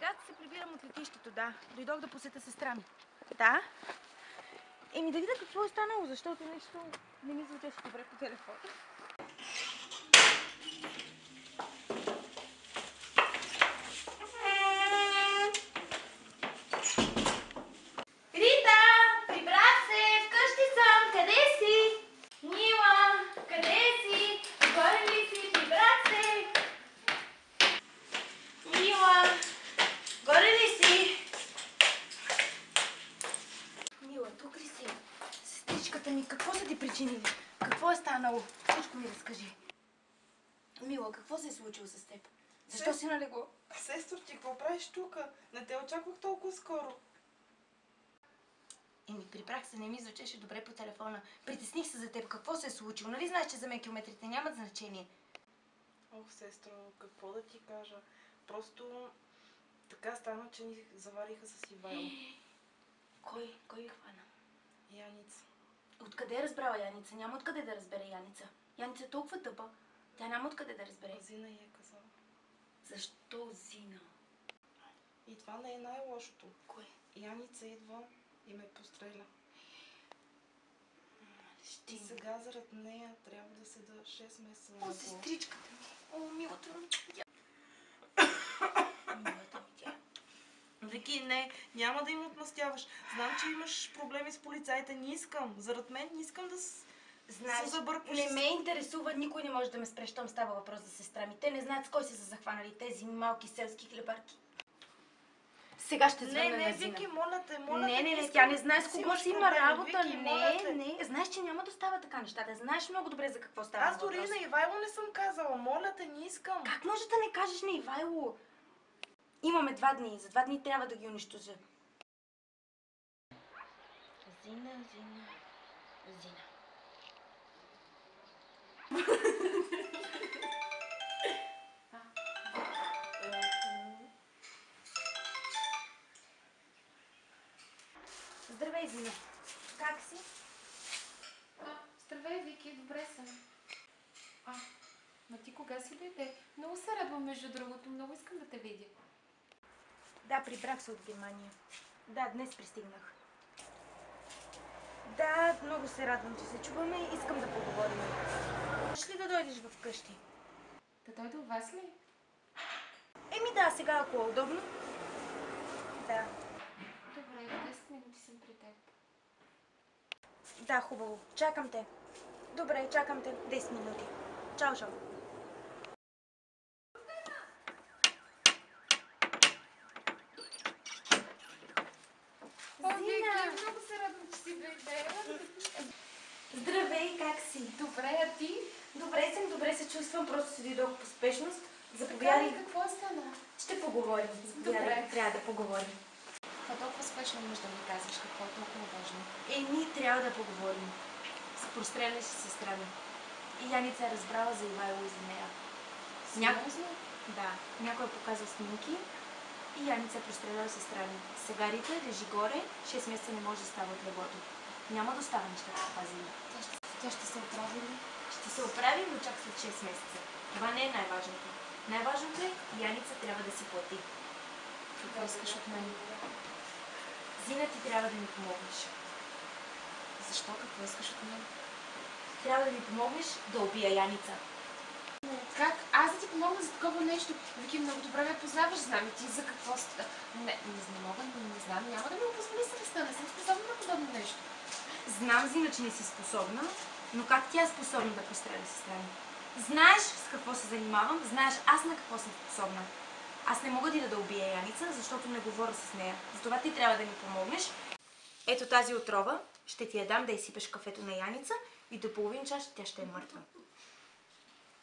Сега се прибирам от летището, да. Дойдох да посетя сестра ми. Да? Еми да видя какво е станало, защото нещо не ми звучеше добре по телефона. Рита! Прибрах се! Вкъщи съм! Къде си? Мила! Къде си? Горе ли си? Прибрах се! Мила! Горе ли си? Мила, тук ли си? Сестричката ми, какво са ти причинили? Какво е станало? Всичко ми разкажи. Мила, какво се е случило с теб? Защо си налегло? Сестро, ти какво правиш тука? Не те очаквах толкова скоро. Еми, прибрах се, не ми звучеше добре по телефона. Притесних се за теб. Какво се е случило? Нали знаеш, че за мен километрите нямат значение? Ох, сестро, какво да ти кажа? Просто така стана, че ни завариха с Ивайло. Кой? Кой ви хвана? Яница. Откъде е разбрала Яница? Няма откъде да разбере Яница. Яница е толкова тъпа. Тя няма откъде да разбере. Зина й е казала. Защо Зина? И това не е най-лошото. Кое? Яница идва и ме постреля. Ще И сега зарад нея трябва да седа 6 месеца на О, легло. сестричката ми. О, милата ми. Милата ми тя. Вики, не, няма да им отмъстяваш. Знам, че имаш проблеми с полицаите. Не искам. Зарад мен не искам да се забъркваш. Не ме интересува, никой не може да ме спре, щом става въпрос за сестра ми. Те не знаят с кой са се захванали тези малки селски хлебарки. Сега ще звънна на Зина. Не, Вики, моля те. Не, тя не знае с кого си има работа. Не. Знаеш, че няма да става така нещата. Знаеш много добре за какво става въпрос. Аз дори на Ивайло не съм казала. Моля те, не искам. Как може да не кажеш на Ивайло? Имаме 2 дни. За 2 дни трябва да ги унищожа. Зина. Здравей, Зина. Как си? Здравей, Вики, добре съм. Ма ти кога си дойде? Много се радвам, между другото. Много искам да те видя. Да, прибрах се от Германия. Да, днес пристигнах. Да, много се радвам, че се чуваме и искам да поговорим. Можеш ли да дойдеш вкъщи? Да дойде у вас ли? Еми да, сега ако е удобно. Да. Добре, в 10 минути съм при теб. Да, хубаво. Чакам те. Добре, чакам те 10 минути. Чао. Вики, много се радвам, че си дойде. Здравей, как си? Добре, а ти? Добре се чувствам, просто си дойдох по спешност. Така Заповядай. ли, какво стана? Ще поговорим. Добре. Трябва да поговорим. Това толкова спешно можеш да ми казваш, какво е толкова важно. Ние трябва да поговорим. Простреляш се сестра ми. И Яница е разбрала за Ивайло и за нея. Сериозно? Да. Някой е показал снимки и Яница е простреляла сестра ми. Сега Рита лежи горе, 6 месеца не може да става от леглото. Няма да остава нещата в тази Зина. Тя ще се оправи ли? Ще се оправи, но чак след 6 месеца. Това не е най-важното. Най-важното е, Яница трябва да си плати. Какво искаш от мен? Зина, ти трябва да ми помогнеш. Защо? Какво искаш от мен? Трябва да ми помогнеш да убия Яница. Как? Аз да ти помогна за такова нещо? Вики, много добре ме познаваш, знам и ти за какво сте. Не мога, не знам, няма да ми опознави съвестта, не съм способна на подобно нещо. Знам, Зина, че не си способна, но как тя е способна да постреля сестра ми? Знаеш с какво се занимавам, знаеш аз на какво съм способна. Аз не мога да убия Яница, защото не говоря с нея. Затова ти трябва да ми помогнеш. Ето тази отрова, ще ти я дам да изсипеш кафето на Яница и до половин час тя ще е мъртва.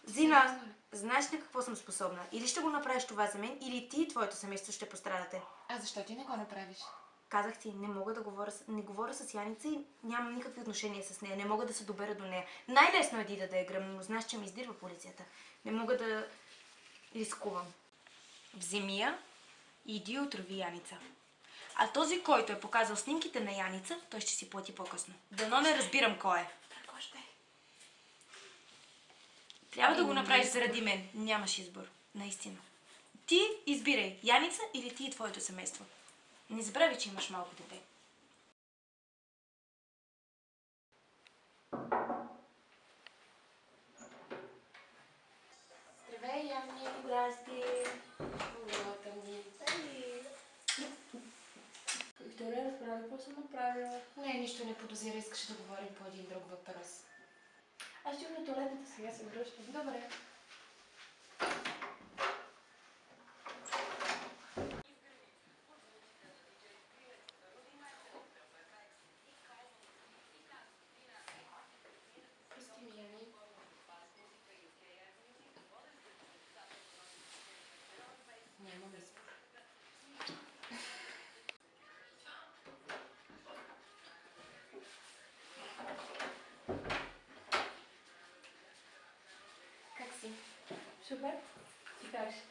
Зина, знаеш на какво съм способна? Или ще го направиш това за мен, или ти и твоето семейство ще пострадате. А защо ти не го направиш? Казах ти, не мога да говоря с Яница и нямам никакви отношения с нея. Не мога да се добера до нея. Най-лесно е да я гръмна, но знаеш, че ме издирва полицията. Не мога да рискувам. Вземи я и иди отрови Яница. А този, който е показал снимките на Яница, той ще си плати по-късно. Дано не разбирам кой е. Какво ще е? Трябва да го направиш заради мен. Нямаш избор. Наистина. Ти избирай, Яница или ти и твоето семейство. Не забравяй, че имаш малко дете. Здравей, Яни. Здрасти. Милата ми. Виктория, разправя какво съм направила. Не, нищо не подозира, искаш да говорим по един друг въпрос. Аз ще на туалетната, сега се връщам. Добре. Прости ми, Яни. Нямам избор. Как си? Супер. Ти как си?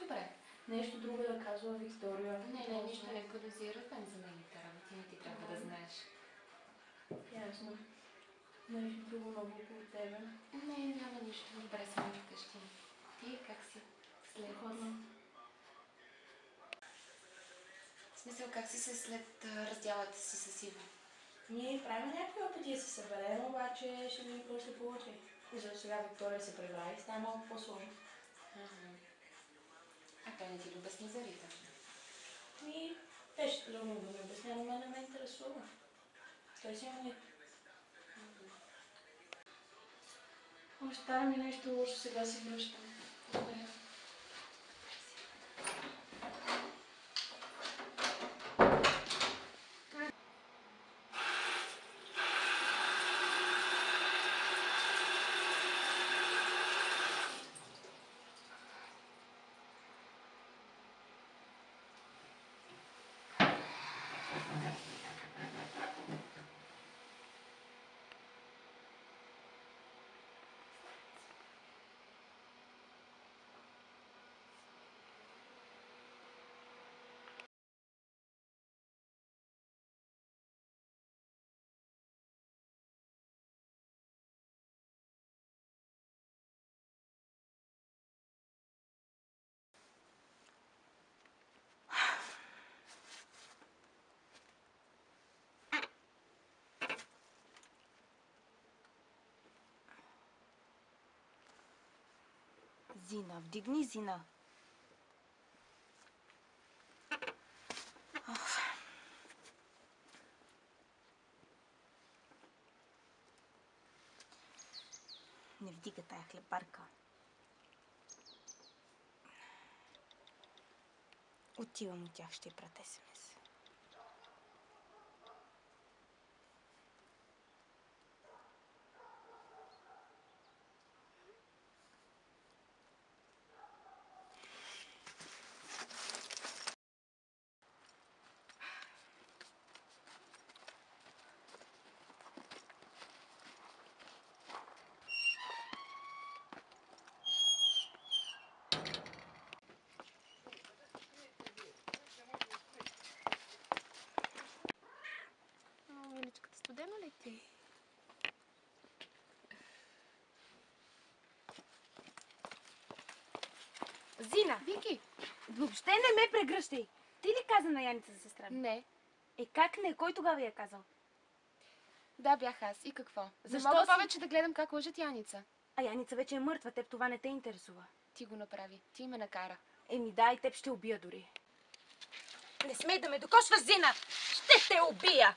Добре. Нещо друго да казва Виктория. Не, нищо не подозира, там за нейните работи, не ти трябва да знаеш. Ясно. Нещо друго ново около тебе. Не, няма нищо. Добре съм вкъщи. Ти как си? След... Ходно. В смисъл, как си се след раздялата си с Иво? Ние правим някакви опити да се съберем, обаче ще видим какво ще получи. И за сега Виктория се прибра и става малко по-сложно. А той не ти ли обясни за Рита? И беше трудно да ми обясня, но мен не ме интересува. Той си има. Стара ми нещо лошо, сега си връщам. Добре. Зина, вдигни Зина. Не вдига тая хлебарка. Отивам от тях, ще й пратя СМС. Величката, студено ли ти? Зина! Вики! Въобще не ме прегръщай! Ти ли каза на Яница за сестра ми? Не. Как не? Кой тогава я е казал? Да, бях аз. И какво? Защо Не мога си- повече да гледам как лъжат Яница. А Яница вече е мъртва, теб това не те интересува. Ти го направи. Ти ме накара. Да, и теб ще убия дори. Не смей да ме докосваш, Зина! Ще те убия!